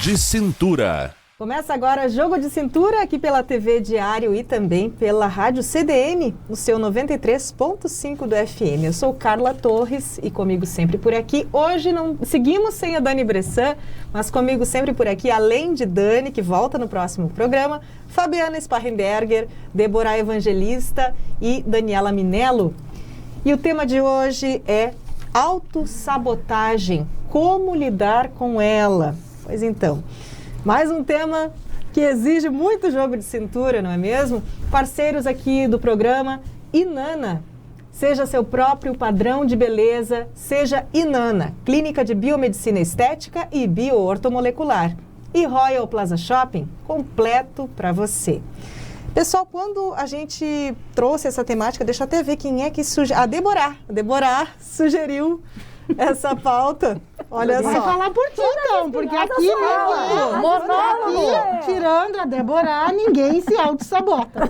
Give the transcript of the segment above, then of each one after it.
de Cintura. Começa agora Jogo de Cintura aqui pela TV Diário e também pela Rádio CDN, no seu 93.5 do FM. Eu sou Carla Torres e comigo sempre por aqui. Hoje não seguimos sem a Dani Bressan, mas comigo sempre por aqui, além de Dani, que volta no próximo programa, Fabiana Sparrenberger, Débora Evangelista e Daniela Minello. E o tema de hoje é autossabotagem. Como lidar com ela? Pois então, mais um tema que exige muito jogo de cintura, não é mesmo? Parceiros aqui do programa, Inana. Seja seu próprio padrão de beleza, seja Inana, clínica de biomedicina estética e bioortomolecular. E Royal Plaza Shopping, completo para você. Pessoal, quando a gente trouxe essa temática, deixa eu até ver quem é que sugeriu. A Débora sugeriu essa pauta. Olha só. Vai falar por ti, então, porque aqui, tirando a Débora, ninguém se auto-sabota.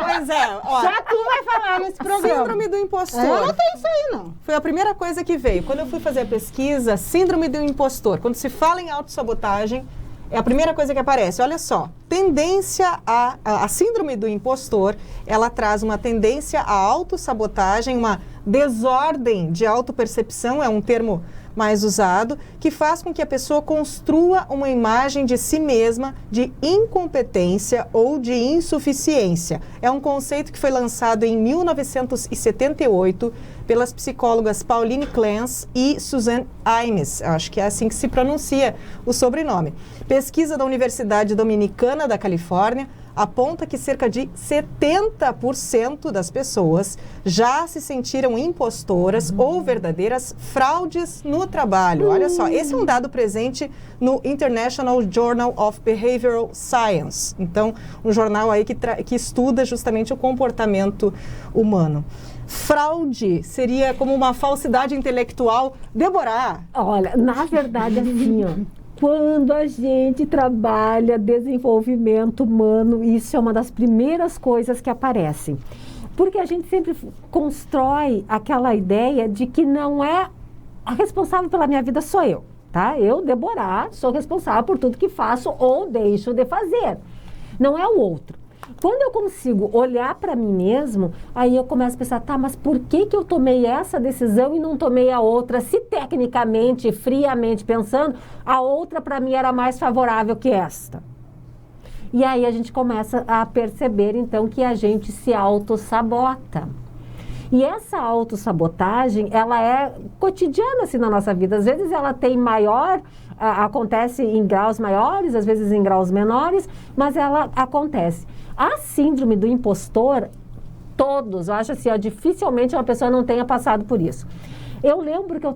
Pois é. Ó, só tu vai falar nesse programa. Síndrome do impostor. Eu não tenho isso aí, não. Foi a primeira coisa que veio. Quando eu fui fazer a pesquisa, síndrome do impostor. Quando se fala em autossabotagem, é a primeira coisa que aparece. Olha só, tendência a síndrome do impostor, ela traz uma tendência à autossabotagem, uma desordem de autopercepção, é um termo mais usado, que faz com que a pessoa construa uma imagem de si mesma de incompetência ou de insuficiência. É um conceito que foi lançado em 1978 pelas psicólogas Pauline Clance e Suzanne Imes. Acho que é assim que se pronuncia o sobrenome. Pesquisa da Universidade Dominicana da Califórnia aponta que cerca de 70% das pessoas já se sentiram impostoras ou verdadeiras fraudes no trabalho. Olha só, esse é um dado presente no International Journal of Behavioral Science. Então, um jornal aí que estuda justamente o comportamento humano. Fraude seria como uma falsidade intelectual. Débora? Olha, na verdade, assim, ó. Quando a gente trabalha desenvolvimento humano, isso é uma das primeiras coisas que aparecem. Porque a gente sempre constrói aquela ideia de que não é a responsável pela minha vida sou eu, tá? Eu, Débora, sou responsável por tudo que faço ou deixo de fazer. Não é o outro. Quando eu consigo olhar para mim mesmo, aí eu começo a pensar, tá, mas por que eu tomei essa decisão e não tomei a outra? Se tecnicamente, friamente pensando, a outra para mim era mais favorável que esta. E aí a gente começa a perceber, então, que a gente se autossabota. E essa autossabotagem, ela é cotidiana, assim, na nossa vida. Às vezes ela tem acontece em graus maiores, às vezes em graus menores, mas ela acontece. A síndrome do impostor, eu acho assim, dificilmente uma pessoa não tenha passado por isso. Eu lembro que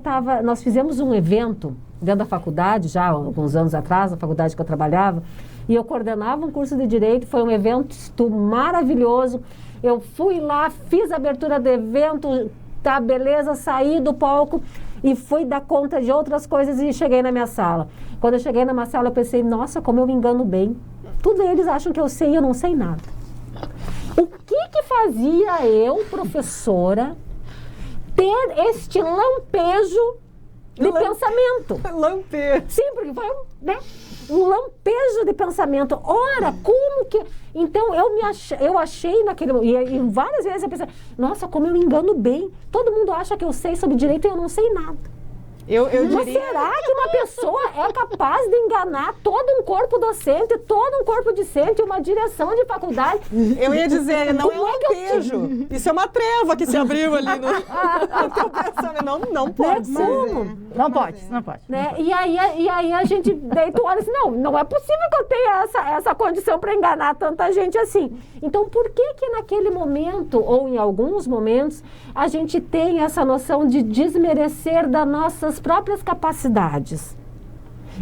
nós fizemos um evento dentro da faculdade, já há alguns anos atrás, na faculdade que eu trabalhava, e eu coordenava um curso de Direito, foi um evento maravilhoso. Eu fui lá, fiz a abertura do evento, tá, beleza, saí do palco e fui dar conta de outras coisas e cheguei na minha sala. Quando eu cheguei na minha sala, eu pensei, nossa, como eu me engano bem. Tudo eles acham que eu sei e eu não sei nada. O que fazia eu, professora, ter este lampejo de pensamento? Lampejo. Sim, porque foi, né? Um lampejo de pensamento. Ora, como que... Então, eu achei naquele... E várias vezes eu pensei, nossa, como eu me engano bem. Todo mundo acha que eu sei sobre direito e eu não sei nada. Mas será que uma pessoa é capaz de enganar todo um corpo docente, todo um corpo discente, uma direção de faculdade? Eu ia dizer, não é um lampejo. Isso é uma treva que se abriu ali no teu pensamento. Não pode. Não pode. Né? E aí a gente daí tu olha assim, não é possível que eu tenha essa condição para enganar tanta gente assim. Então, por que naquele momento, ou em alguns momentos, a gente tem essa noção de desmerecer das nossas próprias capacidades?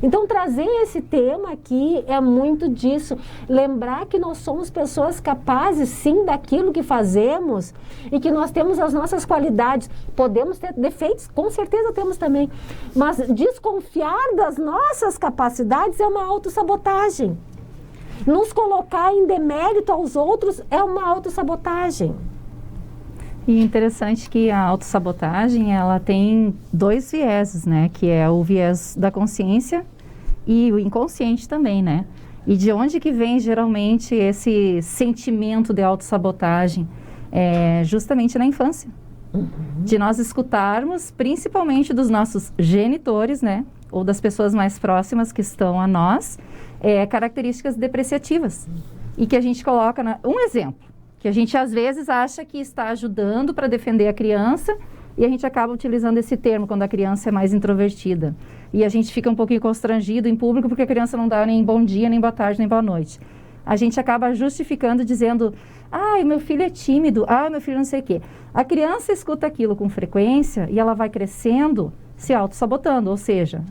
Então, trazer esse tema aqui é muito disso. Lembrar que nós somos pessoas capazes, sim, daquilo que fazemos e que nós temos as nossas qualidades. Podemos ter defeitos, com certeza temos também. Mas desconfiar das nossas capacidades é uma autossabotagem. Nos colocar em demérito aos outros é uma autossabotagem. E interessante que a autossabotagem, ela tem dois vieses, né? Que é o viés da consciência e o inconsciente também, né? E de onde que vem geralmente esse sentimento de autossabotagem? É justamente na infância. De nós escutarmos, principalmente dos nossos genitores, né? Ou das pessoas mais próximas que estão a nós, características depreciativas. E que a gente coloca, um exemplo, que a gente às vezes acha que está ajudando para defender a criança e a gente acaba utilizando esse termo quando a criança é mais introvertida. E a gente fica um pouquinho constrangido em público porque a criança não dá nem bom dia, nem boa tarde, nem boa noite. A gente acaba justificando dizendo, meu filho é tímido, meu filho não sei o quê. A criança escuta aquilo com frequência e ela vai crescendo se autossabotando, ou seja,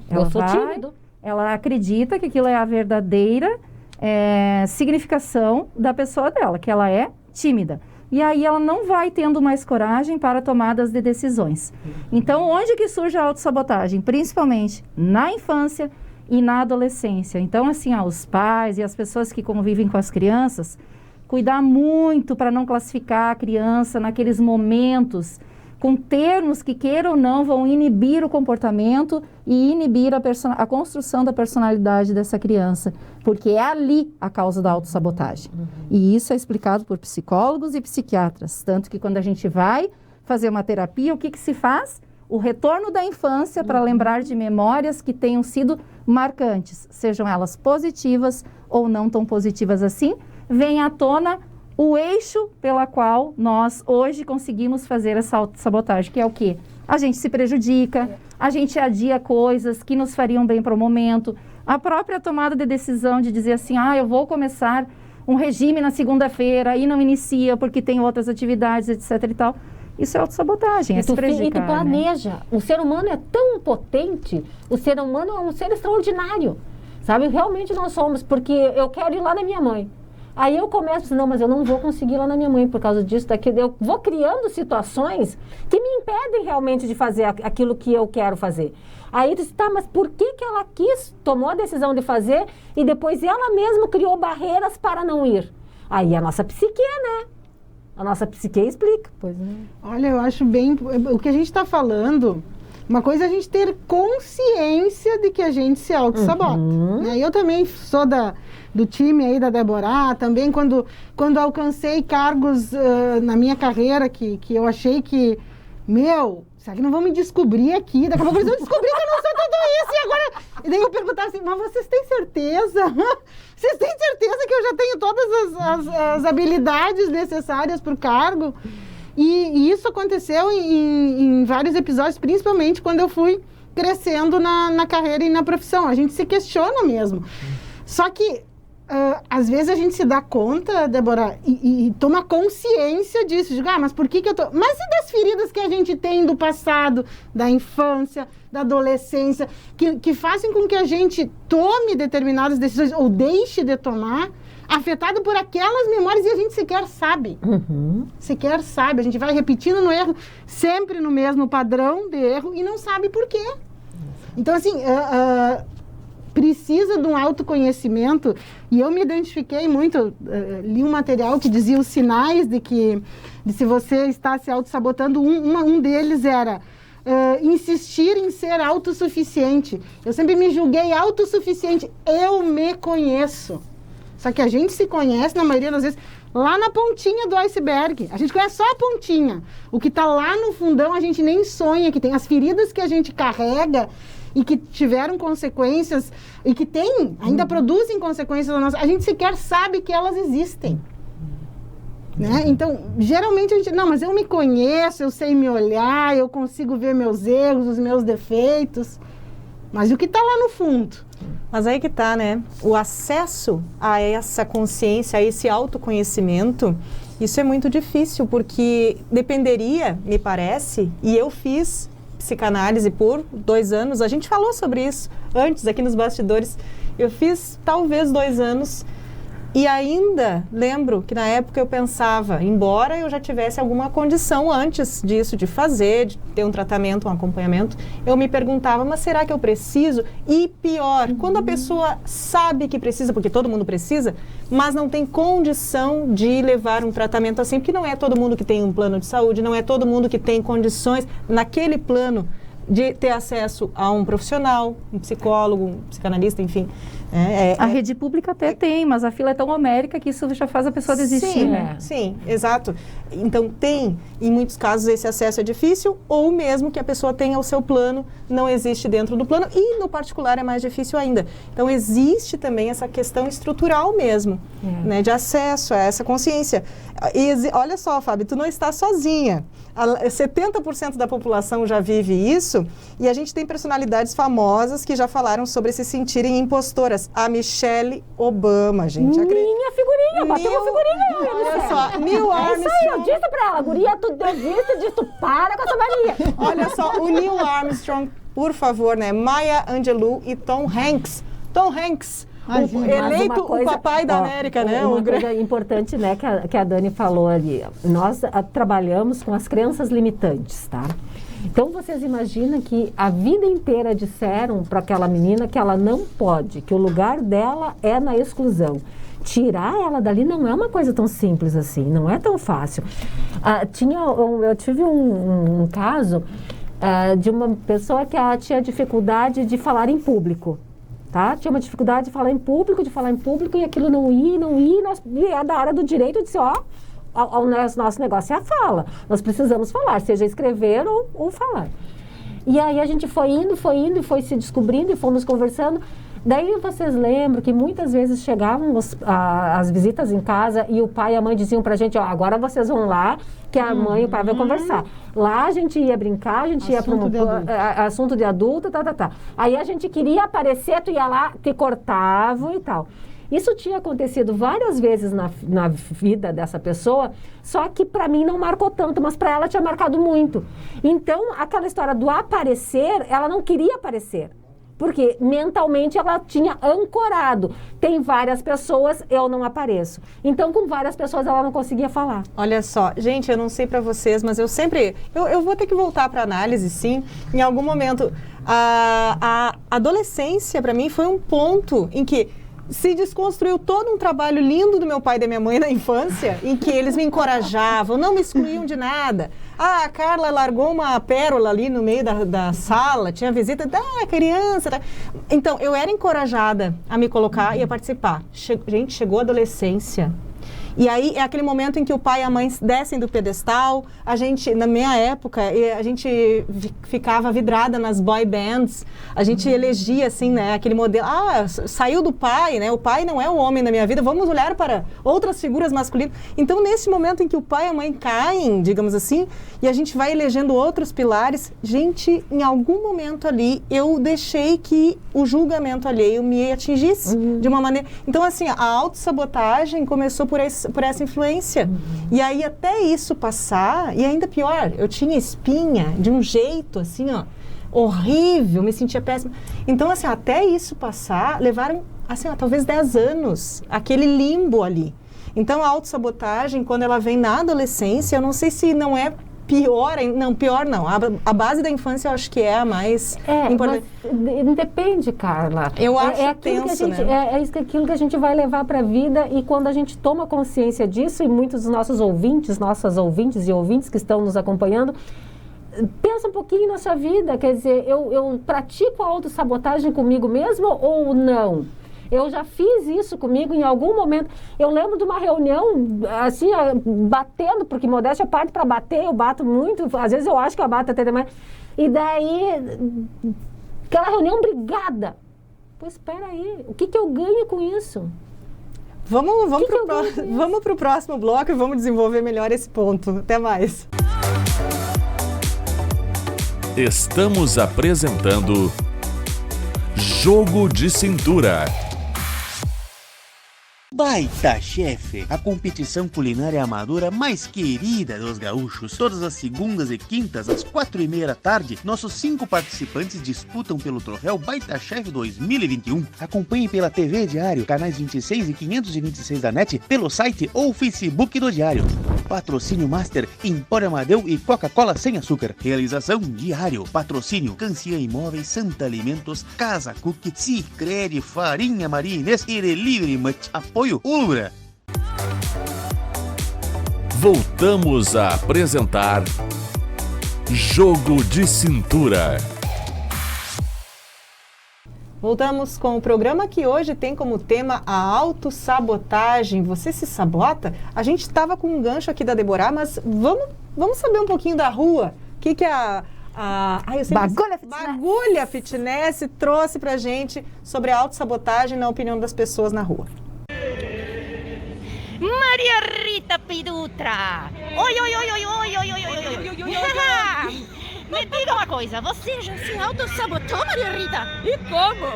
ela acredita que aquilo é a verdadeira significação da pessoa dela, que ela é tímida. E aí ela não vai tendo mais coragem para tomadas de decisões. Então, onde que surge a autossabotagem? Principalmente na infância e na adolescência. Então, assim, os pais e as pessoas que convivem com as crianças, cuidar muito para não classificar a criança naqueles momentos com termos que, queira ou não, vão inibir o comportamento e inibir a construção da personalidade dessa criança, porque é ali a causa da autossabotagem. E isso é explicado por psicólogos e psiquiatras, tanto que quando a gente vai fazer uma terapia, o que se faz? O retorno da infância para lembrar de memórias que tenham sido marcantes, sejam elas positivas ou não tão positivas assim, vem à tona o eixo pela qual nós hoje conseguimos fazer essa autossabotagem, que é o quê? A gente se prejudica, a gente adia coisas que nos fariam bem para o momento, a própria tomada de decisão de dizer assim, eu vou começar um regime na segunda-feira e não inicia porque tem outras atividades, etc e tal. Isso é autossabotagem, é se prejudicar, e tu planeja. Né? O ser humano é tão potente, o ser humano é um ser extraordinário, sabe? Realmente nós somos, porque eu quero ir lá na minha mãe. Aí eu começo, não, mas eu não vou conseguir ir lá na minha mãe por causa disso, daquilo. Eu vou criando situações que me impedem realmente de fazer aquilo que eu quero fazer. Aí tu diz, mas por que ela tomou a decisão de fazer e depois ela mesma criou barreiras para não ir? Aí a nossa psique, né? A nossa psique explica. Pois é. Olha, eu acho bem... O que a gente está falando... Uma coisa é a gente ter consciência de que a gente se auto-sabota. Né? Eu também sou do time aí da Débora, também quando alcancei cargos na minha carreira que eu achei que, será que não vão me descobrir aqui? Daqui a pouco eles vão descobrir que eu não sou tudo isso. E agora, e daí eu perguntava assim, mas vocês têm certeza? Vocês têm certeza que eu já tenho todas as habilidades necessárias para o cargo? E isso aconteceu em vários episódios, principalmente quando eu fui crescendo na carreira e na profissão. A gente se questiona mesmo. Só que, às vezes, a gente se dá conta, Débora, e toma consciência disso. Digo, mas por que eu tô... Mas e das feridas que a gente tem do passado, da infância, da adolescência, que fazem com que a gente tome determinadas decisões ou deixe de tomar, afetado por aquelas memórias e a gente sequer sabe. Sequer sabe. A gente vai repetindo no erro, sempre no mesmo padrão de erro e não sabe por quê. Então, assim, precisa de um autoconhecimento e eu me identifiquei muito, li um material que dizia os sinais de se você está se autossabotando. Um deles era insistir em ser autossuficiente. Eu sempre me julguei autossuficiente. Eu me conheço. Só que a gente se conhece, na maioria das vezes, lá na pontinha do iceberg. A gente conhece só a pontinha. O que está lá no fundão, a gente nem sonha que tem. As feridas que a gente carrega e que tiveram consequências e que ainda produzem consequências na nossa... A gente sequer sabe que elas existem. Né? Então, geralmente a gente... Não, mas eu me conheço, eu sei me olhar, eu consigo ver meus erros, os meus defeitos. Mas e o que está lá no fundo? Mas aí que tá, né? O acesso a essa consciência, a esse autoconhecimento, isso é muito difícil, porque dependeria, me parece, e eu fiz psicanálise por 2 anos, a gente falou sobre isso antes, aqui nos bastidores, eu fiz talvez 2 anos, e ainda lembro que na época eu pensava, embora eu já tivesse alguma condição antes disso, de fazer, de ter um tratamento, um acompanhamento, eu me perguntava, mas será que eu preciso? E pior, quando a pessoa sabe que precisa, porque todo mundo precisa, mas não tem condição de levar um tratamento assim, porque não é todo mundo que tem um plano de saúde, não é todo mundo que tem condições naquele plano de ter acesso a um profissional, um psicólogo, um psicanalista, enfim. A rede pública até tem, mas a fila é tão homérica que isso já faz a pessoa desistir. Sim, sim, exato. Então em muitos casos esse acesso é difícil, ou mesmo que a pessoa tenha o seu plano, não existe dentro do plano, e no particular é mais difícil ainda. Então existe também essa questão estrutural mesmo, né, de acesso a essa consciência. E olha só, Fábio, tu não está sozinha. 70% da população já vive isso, e a gente tem personalidades famosas que já falaram sobre se sentirem impostoras. A Michelle Obama, gente. Minha figurinha, bateu uma figurinha. Olha só, Neil É isso aí, eu Armstrong. disse pra ela, guria, tu desiste disso, tu para com essa mania. Olha só, o Neil Armstrong, por favor, né? Maya Angelou e Tom Hanks. Tom Hanks, eleito o papai da América, né? Uma coisa importante, né, que a Dani falou ali. Nós trabalhamos com as crenças limitantes, tá? Então, vocês imaginam que a vida inteira disseram para aquela menina que ela não pode, que o lugar dela é na exclusão. Tirar ela dali não é uma coisa tão simples assim, não é tão fácil. Eu tive um caso de uma pessoa que ela tinha dificuldade de falar em público. Tá? Tinha uma dificuldade de falar em público, e aquilo não ia. E da área do direito, eu disse, o nosso negócio é a fala. Nós precisamos falar, seja escrever ou falar. E aí a gente foi indo e foi se descobrindo e fomos conversando. Daí vocês lembram que muitas vezes chegavam as visitas em casa e o pai e a mãe diziam pra gente, agora vocês vão lá, que a mãe e o pai vão conversar. Lá a gente ia brincar, a gente ia para assunto de adulto, tá. Aí a gente queria aparecer, tu ia lá, te cortavam e tal. Isso tinha acontecido várias vezes na vida dessa pessoa, só que para mim não marcou tanto, mas para ela tinha marcado muito. Então, aquela história do aparecer, ela não queria aparecer. Porque mentalmente ela tinha ancorado. Tem várias pessoas, eu não apareço. Então, com várias pessoas, ela não conseguia falar. Olha só, gente, eu não sei pra vocês, mas eu sempre... Eu vou ter que voltar pra análise, sim. Em algum momento, a adolescência, pra mim, foi um ponto em que se desconstruiu todo um trabalho lindo do meu pai e da minha mãe na infância, em que eles me encorajavam, não me excluíam de nada. A Carla largou uma pérola ali no meio da sala, tinha visita da criança. Tá? Então, eu era encorajada a me colocar e a participar. Gente, chegou a adolescência. E aí é aquele momento em que o pai e a mãe descem do pedestal. A gente, na minha época, a gente ficava vidrada nas boy bands. A gente elegia, assim, né, aquele modelo. Saiu do pai, né? O pai não é o homem da minha vida. Vamos olhar para outras figuras masculinas. Então, nesse momento em que o pai e a mãe caem, digamos assim, e a gente vai elegendo outros pilares, gente, em algum momento ali, eu deixei que o julgamento alheio me atingisse de uma maneira... Então, assim, a autossabotagem começou por essa influência. E aí, até isso passar, e ainda pior, eu tinha espinha de um jeito, assim, horrível, me sentia péssima. Então, assim, até isso passar, levaram, assim, talvez 10 anos, aquele limbo ali. Então, a autossabotagem, quando ela vem na adolescência, eu não sei se não é pior não. A base da infância eu acho que é a mais importante. Mas depende, Carla. Eu acho tenso, né? Aquilo que a gente vai levar para a vida, e quando a gente toma consciência disso, e muitos dos nossos ouvintes, nossas ouvintes e ouvintes que estão nos acompanhando, pensa um pouquinho na sua vida, quer dizer, eu pratico a autossabotagem comigo mesmo ou não? Eu já fiz isso comigo em algum momento. Eu lembro de uma reunião, assim, batendo, porque modéstia parte para bater, eu bato muito, às vezes eu acho que eu bato até demais. E daí, aquela reunião brigada. Pois espera aí, o que eu ganho com isso? Vamos para o próximo bloco e vamos desenvolver melhor esse ponto. Até mais. Estamos apresentando Jogo de Cintura. Baita Chefe, a competição culinária amadora mais querida dos gaúchos. Todas as segundas e quintas, às 4:30 da tarde, nossos 5 participantes disputam pelo troféu Baita Chefe 2021. Acompanhe pela TV Diário, canais 26 e 526 da NET, pelo site ou Facebook do Diário. Patrocínio Master, Empório Amadeu e Coca-Cola sem açúcar. Realização Diário. Patrocínio Canciã Imóveis, Santa Alimentos, Casa Cook, Sicredi, Farinha Maria Inês e Delivery Much. Apoio Ulbra. Voltamos a apresentar Jogo de Cintura. Voltamos com o programa que hoje tem como tema a autossabotagem. Você se sabota? A gente estava com um gancho aqui da Deborah, mas vamos saber um pouquinho da rua. O que Bagulha Fitness trouxe pra gente sobre a autossabotagem na opinião das pessoas na rua. Maria Rita Pidutra! Oi! Me diga uma coisa, você já se autossabotou, Maria Rita? E como?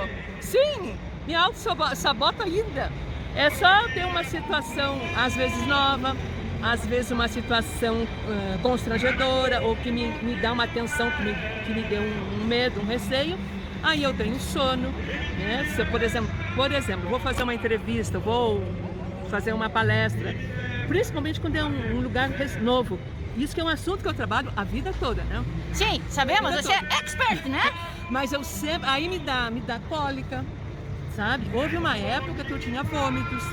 Sim, me auto-saboto ainda. É só ter uma situação, às vezes nova, às vezes uma situação constrangedora, ou que me dá uma tensão, que me dê um medo, um receio. Aí eu tenho sono, né? Se eu, por exemplo, vou fazer uma entrevista, vou fazer uma palestra, principalmente quando é um lugar novo. Isso que é um assunto que eu trabalho a vida toda, né? Sim, sabemos, você é expert, né? Mas eu sempre, aí me dá cólica, sabe? Houve uma época que eu tinha vômitos,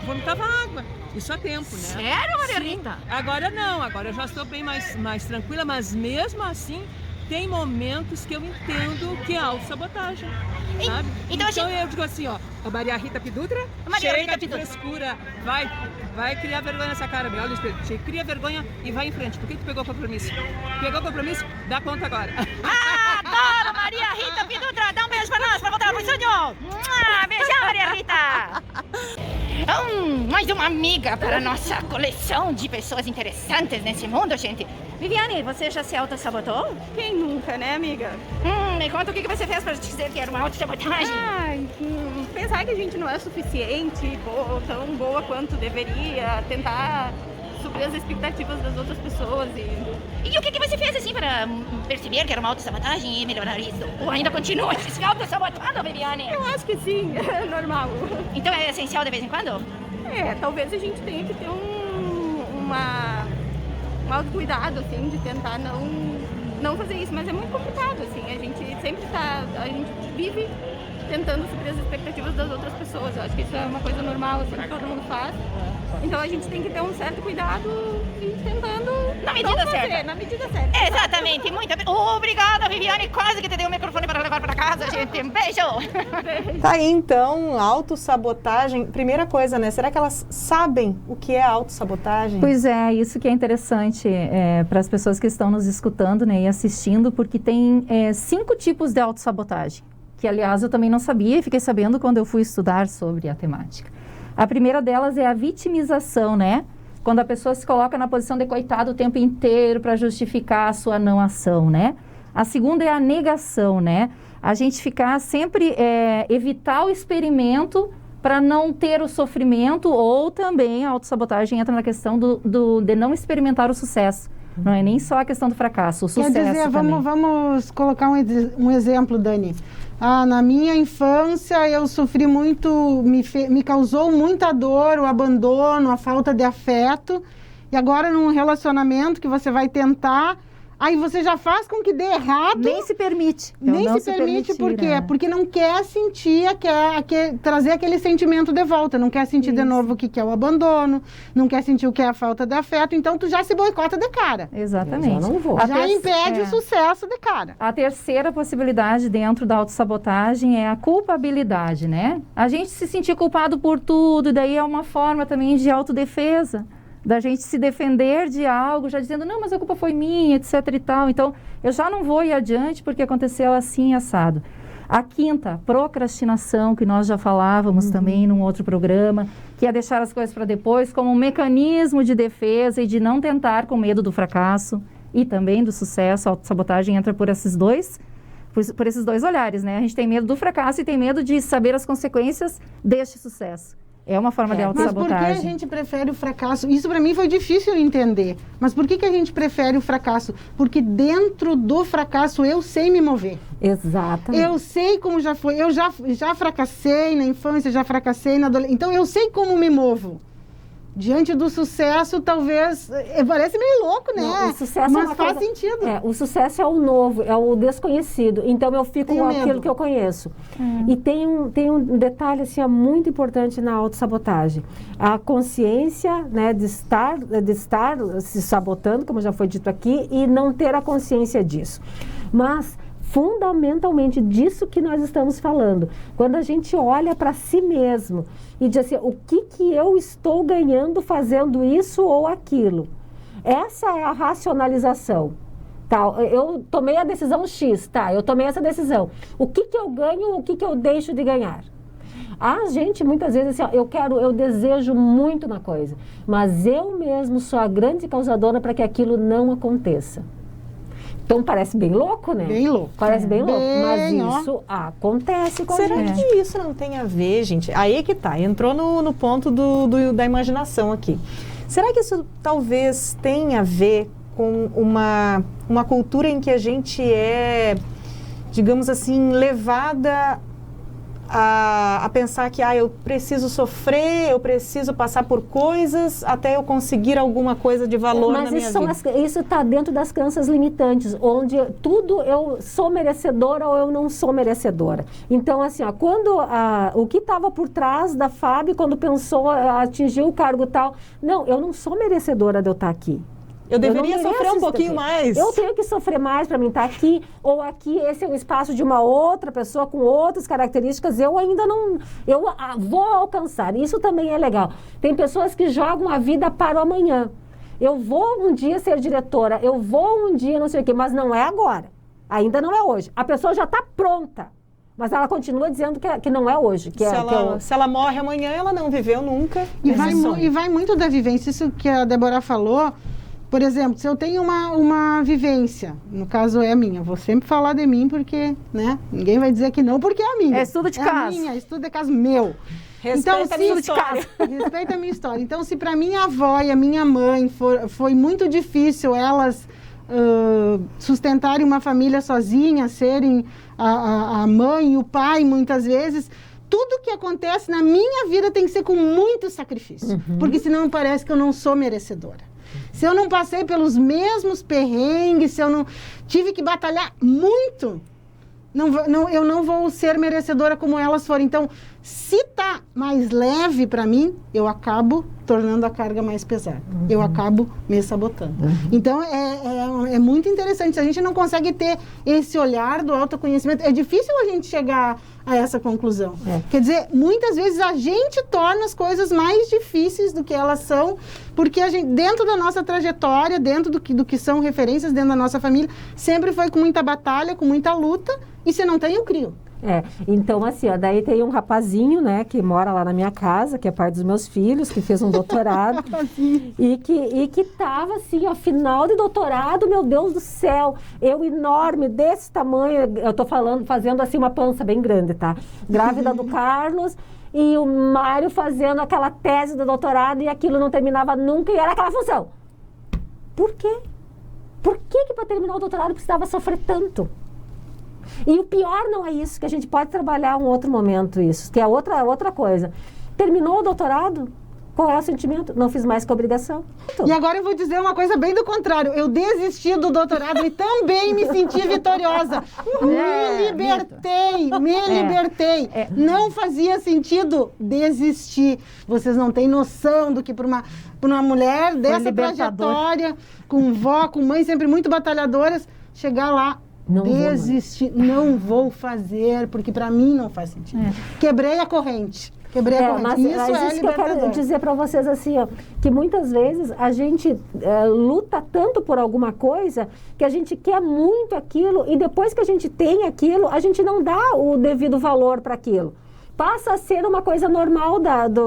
vomitava água, isso há tempo, né? Sério, Maria Rita? Agora não, agora eu já estou bem mais tranquila, mas mesmo assim tem momentos que eu entendo que é autossabotagem, sabe? Então eu digo assim, ó, a Maria Rita Pidutra, chega de frescura, vai criar vergonha nessa cara, olha o espelho, cria vergonha e vai em frente, porque tu pegou o compromisso? Pegou o compromisso? Dá conta agora. Adoro, Maria Rita Pidutra, dá um beijo pra nós, pra voltar pro estúdio. Beijão, Maria Rita. Mais uma amiga para a nossa coleção de pessoas interessantes nesse mundo, gente. Viviane, você já se autossabotou? Quem nunca, né, amiga? Me conta o que você fez para dizer que era uma autossabotagem. Pensar que a gente não é suficiente, tão boa quanto deveria, tentar suprir as expectativas das outras pessoas. E o que você fez assim para perceber que era uma autossabotagem e melhorar isso? Ou ainda continua se autossabotando, Viviane? Eu acho que sim, é normal. Então é essencial de vez em quando? Talvez a gente tenha que ter um autocuidado, assim, de tentar não fazer isso, mas é muito complicado, assim, a gente vive tentando suprir as expectativas das outras pessoas. Eu acho que isso é uma coisa normal, assim, que todo mundo faz. Então a gente tem que ter um certo cuidado e tentando na medida certa. Exatamente, obrigada, Viviane, quase que te dei o microfone para levar para casa, gente. Um beijo. Tá aí então, autossabotagem. Primeira coisa, né? Será que elas sabem o que é autossabotagem? Pois é, isso que é interessante para as pessoas que estão nos escutando, né, e assistindo, porque tem 5 tipos de autossabotagem, que aliás eu também não sabia e fiquei sabendo quando eu fui estudar sobre a temática. A primeira delas é a vitimização, né? Quando a pessoa se coloca na posição de coitado o tempo inteiro para justificar a sua não ação, né? A segunda é a negação, né? A gente ficar sempre, evitar o experimento para não ter o sofrimento, ou também a autossabotagem entra na questão de não experimentar o sucesso. Não é nem só a questão do fracasso, o sucesso também. Vamos colocar um exemplo, Dani. Na minha infância eu sofri muito, me causou muita dor, o abandono, a falta de afeto. E agora num relacionamento que você vai tentar, aí você já faz com que dê errado. Nem se permite. Nem se permite, por quê? Porque não quer sentir, trazer aquele sentimento de volta. Não quer sentir de novo o que é o abandono, não quer sentir o que é a falta de afeto. Então, tu já se boicota de cara. Exatamente. Eu já não vou. Já impede o sucesso de cara. A terceira possibilidade dentro da autossabotagem é a culpabilidade, né? A gente se sentir culpado por tudo, e daí é uma forma também de autodefesa. Da gente se defender de algo, já dizendo, não, mas a culpa foi minha, etc e tal. Então, eu já não vou ir adiante porque aconteceu assim, assado. A quinta, procrastinação, que nós já falávamos também num outro programa, que é deixar as coisas para depois como um mecanismo de defesa e de não tentar com medo do fracasso e também do sucesso. A autossabotagem entra por esses dois olhares, né? A gente tem medo do fracasso e tem medo de saber as consequências deste sucesso. É uma forma de autossabotagem. Mas por que a gente prefere o fracasso? Isso para mim foi difícil entender. Mas por que a gente prefere o fracasso? Porque dentro do fracasso eu sei me mover. Exatamente. Eu sei como já foi. Eu já fracassei na infância, já fracassei na adolescência. Então eu sei como me movo. Diante do sucesso, talvez... Parece meio louco, né? Não, o sucesso mas faz sentido. O sucesso é o novo, é o desconhecido. Então, eu fico com aquilo que eu conheço. E tem um detalhe assim, muito importante na autossabotagem. A consciência, né, de estar se sabotando, como já foi dito aqui, e não ter a consciência disso. Mas fundamentalmente disso que nós estamos falando. Quando a gente olha para si mesmo e diz assim, o que eu estou ganhando fazendo isso ou aquilo? Essa é a racionalização. Tá, eu tomei a decisão X, tá, eu tomei essa decisão. O que eu ganho, o que eu deixo de ganhar? A gente, muitas vezes, assim, ó, eu desejo muito uma coisa, mas eu mesmo sou a grande causadora para que aquilo não aconteça. Então, parece bem louco, né? Bem louco. Parece bem louco, mas ó. isso acontece com a Será gente. que isso não tem a ver, gente? Aí que tá, entrou no ponto da imaginação aqui. Será que isso talvez tenha a ver com uma cultura em que a gente é, digamos assim, levada a pensar que eu preciso sofrer, eu preciso passar por coisas até eu conseguir alguma coisa de valor na minha vida. Isso está dentro das crenças limitantes, onde tudo eu sou merecedora ou eu não sou merecedora. Então, assim, ó, quando o que estava por trás da Fábio, quando pensou atingir o cargo tal, não, eu não sou merecedora de eu estar aqui. Eu deveria sofrer um pouquinho mais. Eu tenho que sofrer mais para mim estar aqui, ou aqui esse é o espaço de uma outra pessoa com outras características, eu ainda não... Eu vou alcançar, isso também é legal. Tem pessoas que jogam a vida para o amanhã. Eu vou um dia ser diretora, eu vou um dia não sei o quê, mas não é agora. Ainda não é hoje. A pessoa já está pronta, mas ela continua dizendo que não é hoje. Se ela morre amanhã, ela não viveu nunca. E vai muito da vivência, isso que a Débora falou. Por exemplo, se eu tenho uma vivência, no caso é a minha, vou sempre falar de mim porque, né, ninguém vai dizer que não porque é a minha. É estudo de caso. É a minha, estudo de caso meu. Respeita a minha história. Respeita a minha história. Então, se para minha avó e a minha mãe foi muito difícil elas sustentarem uma família sozinha, serem a mãe e o pai muitas vezes, tudo que acontece na minha vida tem que ser com muito sacrifício. Porque senão parece que eu não sou merecedora. Se eu não passei pelos mesmos perrengues, se eu não tive que batalhar muito, eu não vou ser merecedora como elas foram. Então, se tá mais leve para mim, eu acabo tornando a carga mais pesada. Eu acabo me sabotando. Então, é muito interessante. Se a gente não consegue ter esse olhar do autoconhecimento, é difícil a gente chegar a essa conclusão. Quer dizer, muitas vezes a gente torna as coisas mais difíceis do que elas são, porque a gente, dentro da nossa trajetória, dentro do que são referências dentro da nossa família, sempre foi com muita batalha, com muita luta, e se não tem, eu crio. Então assim, ó, daí tem um rapazinho, né, que mora lá na minha casa, que é pai dos meus filhos, que fez um doutorado e que tava assim, ó, final de doutorado, meu Deus do céu, eu enorme, desse tamanho, eu tô fazendo assim uma pança bem grande, tá? Grávida do Carlos e o Mário fazendo aquela tese do doutorado e aquilo não terminava nunca e era aquela função. Por quê? Por que para terminar o doutorado precisava sofrer tanto? E o pior não é isso, que a gente pode trabalhar um outro momento isso, que é outra coisa. Terminou o doutorado? Qual é o sentimento? Não fiz mais que obrigação. E agora eu vou dizer uma coisa bem do contrário. Eu desisti do doutorado e também me senti vitoriosa. Me libertei. Não fazia sentido desistir. Vocês não têm noção do que para uma mulher dessa trajetória, com vó, com mãe, sempre muito batalhadoras, chegar lá, desistir, não vou fazer, porque para mim não faz sentido. Quebrei a corrente. Mas isso que eu quero dizer para vocês assim, ó, que muitas vezes a gente luta tanto por alguma coisa que a gente quer muito aquilo e depois que a gente tem aquilo, a gente não dá o devido valor para aquilo. Passa a ser uma coisa normal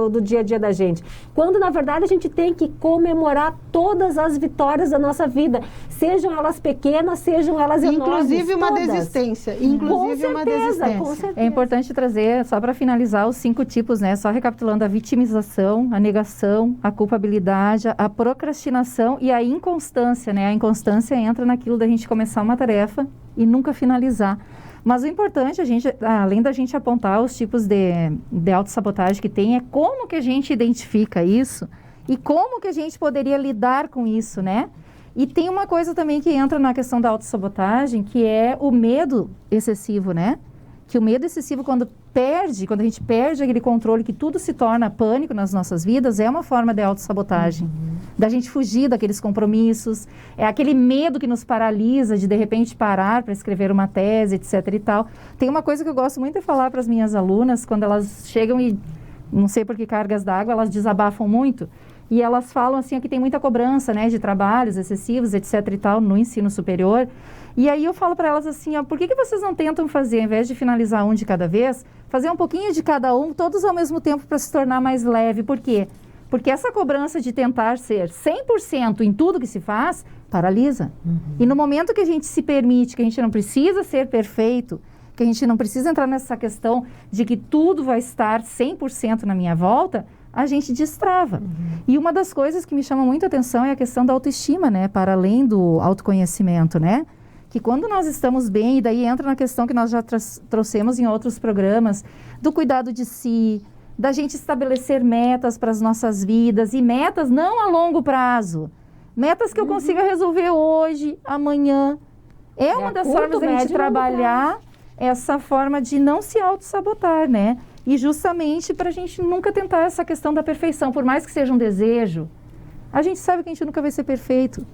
do dia a dia da gente. Quando, na verdade, a gente tem que comemorar todas as vitórias da nossa vida. Sejam elas pequenas, sejam elas enormes. Inclusive uma desistência. Inclusive uma desistência. Com certeza. É importante trazer, só para finalizar, os 5 tipos, né? Só recapitulando: a vitimização, a negação, a culpabilidade, a procrastinação e a inconstância, né? A inconstância entra naquilo da gente começar uma tarefa e nunca finalizar. Mas o importante, além da gente apontar os tipos de autossabotagem que tem, é como que a gente identifica isso e como que a gente poderia lidar com isso, né? E tem uma coisa também que entra na questão da autossabotagem, que é o medo excessivo, né? que o medo excessivo, quando a gente perde aquele controle, que tudo se torna pânico nas nossas vidas, é uma forma de autossabotagem. Da gente fugir daqueles compromissos, é aquele medo que nos paralisa de repente parar para escrever uma tese, etc e tal. Tem uma coisa que eu gosto muito de falar para as minhas alunas, quando elas chegam e, não sei por que cargas d'água, elas desabafam muito, e elas falam assim, que tem muita cobrança, né, de trabalhos excessivos, etc e tal, no ensino superior. E aí eu falo para elas assim, por que vocês não tentam fazer, ao invés de finalizar um de cada vez, fazer um pouquinho de cada um, todos ao mesmo tempo, para se tornar mais leve? Por quê? Porque essa cobrança de tentar ser 100% em tudo que se faz, paralisa. E no momento que a gente se permite, que a gente não precisa ser perfeito, que a gente não precisa entrar nessa questão de que tudo vai estar 100% na minha volta, a gente destrava. E uma das coisas que me chama muito a atenção é a questão da autoestima, né? Para além do autoconhecimento, né? Que quando nós estamos bem, e daí entra na questão que nós já trouxemos em outros programas, do cuidado de si, da gente estabelecer metas para as nossas vidas, e metas não a longo prazo, metas que eu consiga resolver hoje, amanhã. É uma das formas da gente trabalhar essa forma de não se auto-sabotar, né? E justamente para a gente nunca tentar essa questão da perfeição, por mais que seja um desejo, a gente sabe que a gente nunca vai ser perfeito.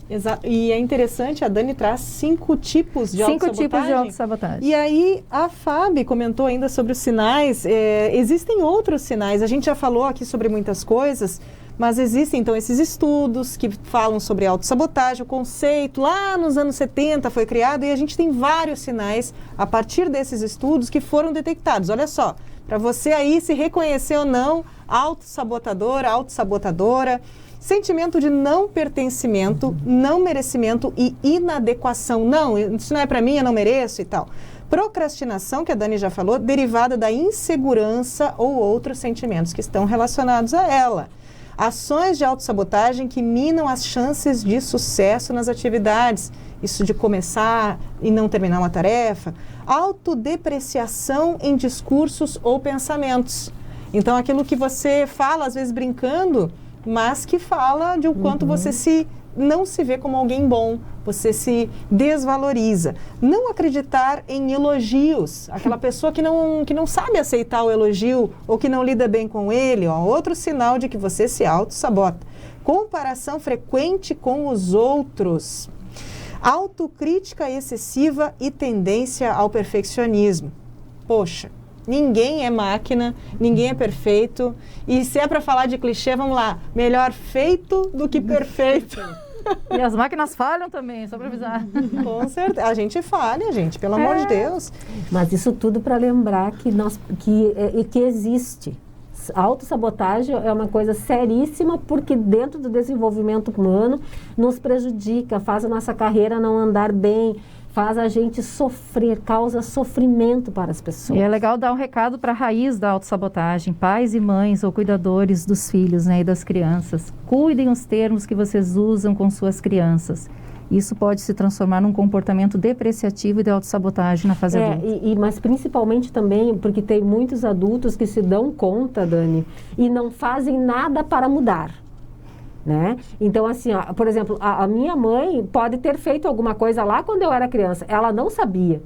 Exato. E é interessante, a Dani traz 5 tipos de autossabotagem. 5 tipos de autossabotagem. E aí, a Fábio comentou ainda sobre os sinais. Existem outros sinais. A gente já falou aqui sobre muitas coisas, mas existem, então, esses estudos que falam sobre autossabotagem. O conceito, lá nos anos 70, foi criado, e a gente tem vários sinais, a partir desses estudos, que foram detectados. Olha só, para você aí se reconhecer ou não, autossabotador, autossabotadora, sentimento de não pertencimento, não merecimento e inadequação. Não, isso não é para mim, eu não mereço e tal. Procrastinação, que a Dani já falou, derivada da insegurança ou outros sentimentos que estão relacionados a ela. Ações de autossabotagem que minam as chances de sucesso nas atividades. Isso de começar e não terminar uma tarefa. Autodepreciação em discursos ou pensamentos. Então, aquilo que você fala, às vezes brincando, mas que fala de o quanto você não se vê como alguém bom, você se desvaloriza. Não acreditar em elogios, aquela pessoa que não sabe aceitar o elogio ou que não lida bem com ele, outro sinal de que você se auto-sabota. Comparação frequente com os outros. Autocrítica excessiva e tendência ao perfeccionismo. Poxa, ninguém é máquina, ninguém é perfeito. E se é para falar de clichê, vamos lá. Melhor feito do que perfeito. E as máquinas falham também, só para avisar. Com certeza. A gente falha, gente, pelo amor de Deus. Mas isso tudo para lembrar que existe. Autossabotagem é uma coisa seríssima, porque dentro do desenvolvimento humano nos prejudica, faz a nossa carreira não andar bem, faz a gente sofrer, causa sofrimento para as pessoas. E é legal dar um recado para a raiz da autossabotagem, pais e mães ou cuidadores dos filhos, né, e das crianças. Cuidem os termos que vocês usam com suas crianças. Isso pode se transformar num comportamento depreciativo e de autossabotagem na fase adulta. Mas principalmente também porque tem muitos adultos que se dão conta, Dani, e não fazem nada para mudar. Né? Então, assim, por exemplo, a minha mãe pode ter feito alguma coisa lá quando eu era criança. Ela não sabia.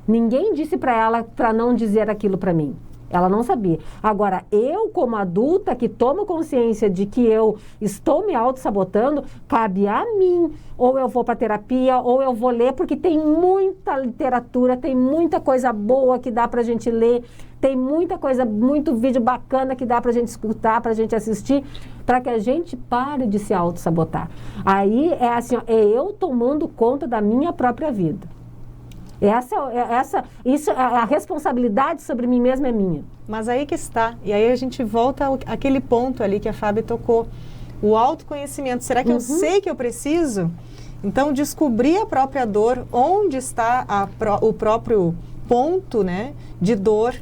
Ninguém disse para ela para não dizer aquilo para mim. Ela não sabia. Agora, eu como adulta que tomo consciência de que eu estou me auto-sabotando, cabe a mim. Ou eu vou para terapia, ou eu vou ler, porque tem muita literatura, tem muita coisa boa que dá para a gente ler, tem muita coisa, muito vídeo bacana que dá para a gente escutar, para a gente assistir, para que a gente pare de se auto-sabotar. Aí é assim, é eu tomando conta da minha própria vida. A responsabilidade sobre mim mesma é minha. Mas aí que está. E aí a gente volta àquele ponto ali que a Fábio tocou. O autoconhecimento. Será que eu sei que eu preciso? Então, descobrir a própria dor, onde está o próprio ponto, né, de dor.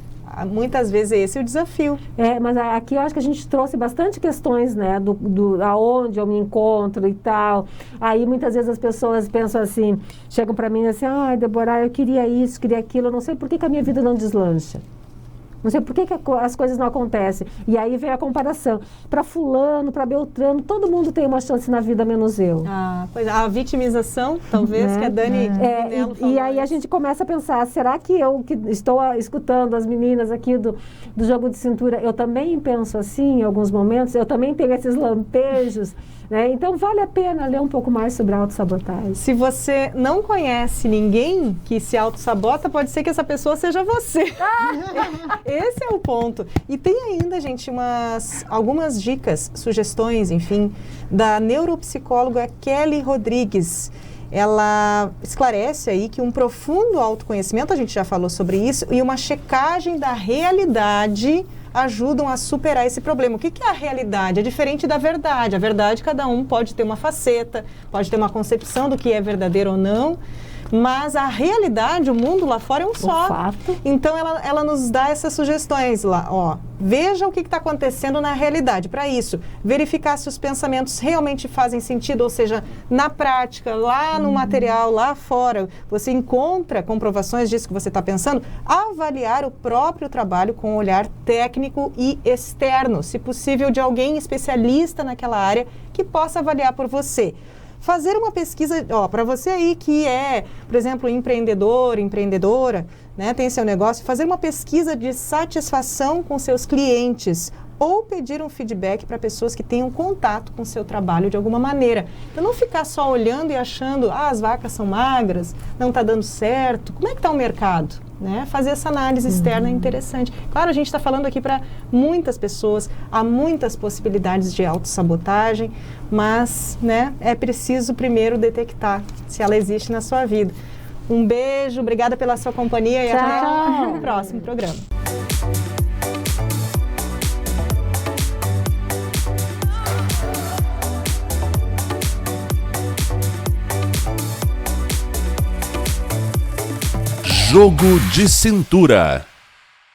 Muitas vezes esse é o desafio. Mas aqui eu acho que a gente trouxe bastante questões, né, aonde eu me encontro e tal. Aí muitas vezes as pessoas pensam assim, chegam para mim assim, Débora, eu queria isso, queria aquilo, eu não sei por que a minha vida não deslancha. Não sei por que as coisas não acontecem. E aí vem a comparação. Para fulano, para Beltrano, todo mundo tem uma chance na vida, menos eu. Pois a vitimização, talvez, que a Dani Pinello falou. E aí a gente começa a pensar, será que eu que estou escutando as meninas aqui do jogo de cintura, eu também penso assim em alguns momentos? Eu também tenho esses lampejos? Né? Então vale a pena ler um pouco mais sobre a autossabotagem. Se você não conhece ninguém que se autossabota, pode ser que essa pessoa seja você. Esse é o ponto. E tem ainda, gente, algumas dicas, sugestões, enfim, da neuropsicóloga Kelly Rodrigues. Ela esclarece aí que um profundo autoconhecimento, a gente já falou sobre isso, e uma checagem da realidade ajudam a superar esse problema. O que é a realidade? É diferente da verdade. A verdade, cada um pode ter uma faceta, pode ter uma concepção do que é verdadeiro ou não, mas a realidade, o mundo lá fora é um só. Fato. Então, ela nos dá essas sugestões lá, ó. Veja o que está acontecendo na realidade. Para isso, verificar se os pensamentos realmente fazem sentido, ou seja, na prática, lá no material, lá fora, você encontra comprovações disso que você está pensando. Avaliar o próprio trabalho com um olhar técnico e externo, se possível, de alguém especialista naquela área que possa avaliar por você. Fazer uma pesquisa, para você aí que é, por exemplo, empreendedor, empreendedora, né, tem seu negócio, fazer uma pesquisa de satisfação com seus clientes ou pedir um feedback para pessoas que tenham contato com o seu trabalho de alguma maneira. Então, não ficar só olhando e achando, as vacas são magras, não está dando certo, como é que está o mercado? Né? Fazer essa análise externa é interessante. Claro, a gente está falando aqui para muitas pessoas, há muitas possibilidades de autossabotagem, mas, né, é preciso primeiro detectar se ela existe na sua vida. Um beijo, obrigada pela sua companhia e até o próximo programa. Jogo de Cintura.